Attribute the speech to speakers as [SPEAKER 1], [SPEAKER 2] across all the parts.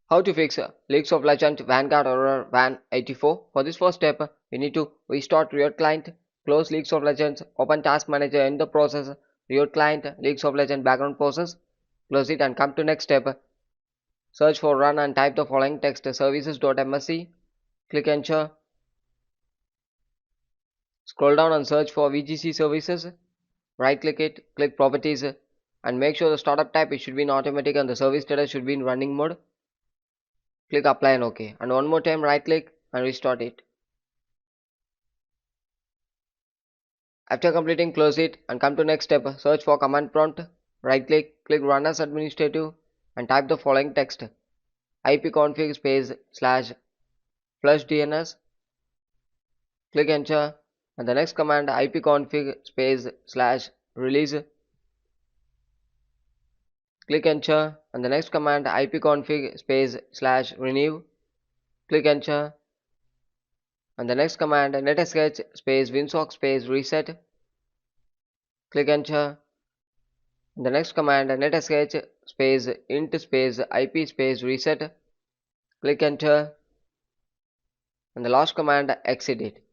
[SPEAKER 1] How to fix Leaks of Legend Vanguard Error Van 84. For this first step, we need to restart Riot Client, close Leaks of Legends, open Task Manager in the process, Riot Client, Leaks of Legend background process, close it and come to next step. Search for run and type the following text services.msc, click enter, scroll down and search for VGC services, right click it, click properties and make sure the startup type it should be in automatic and the service status should be in running mode. Click apply and OK. And one more time right click and restart it. After completing close it and come to next step. Search for command prompt. Right click, click run as administrative and type the following text. ipconfig space slash flush DNS. Click enter and the next command ipconfig space slash release. Click enter and the next command ipconfig space slash renew. Click enter and the next command netsh space winsock space reset. Click enter and the next command netsh space int space ip space reset. Click enter and the last command exit it.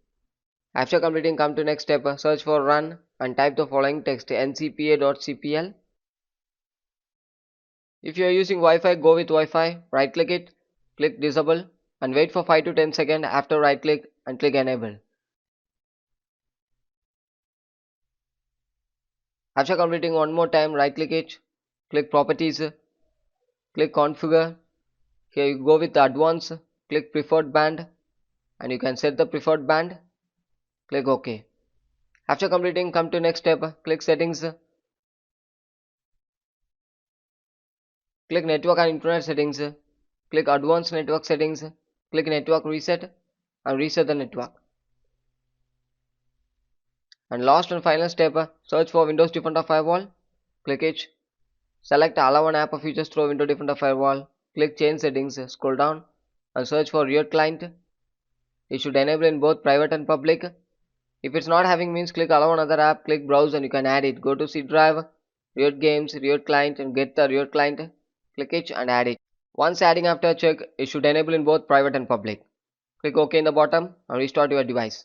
[SPEAKER 1] After completing come to next step, search for run and type the following text ncpa.cpl. If you are using Wi-Fi, go with Wi-Fi, right click it, click disable and wait for 5 to 10 seconds after right click and click enable. After completing one more time, right click it, click properties, click configure. Here you go with advanced, click preferred band and you can set the preferred band. Click OK. After completing come to next step, click settings, click network and internet settings, click advanced network settings, click network reset and reset the network. And last and final step, search for Windows Defender Firewall, click it, select allow an app or features through Windows Defender Firewall, click change settings, scroll down and search for Riot Client. It should enable in both private and public. If it's not having means click allow another app, click browse and you can add it. Go to C drive, Riot Games, Riot Client and get the Riot Client, click it and add it. Once adding after check, it should enable in both private and public. Click OK in the bottom and restart your device.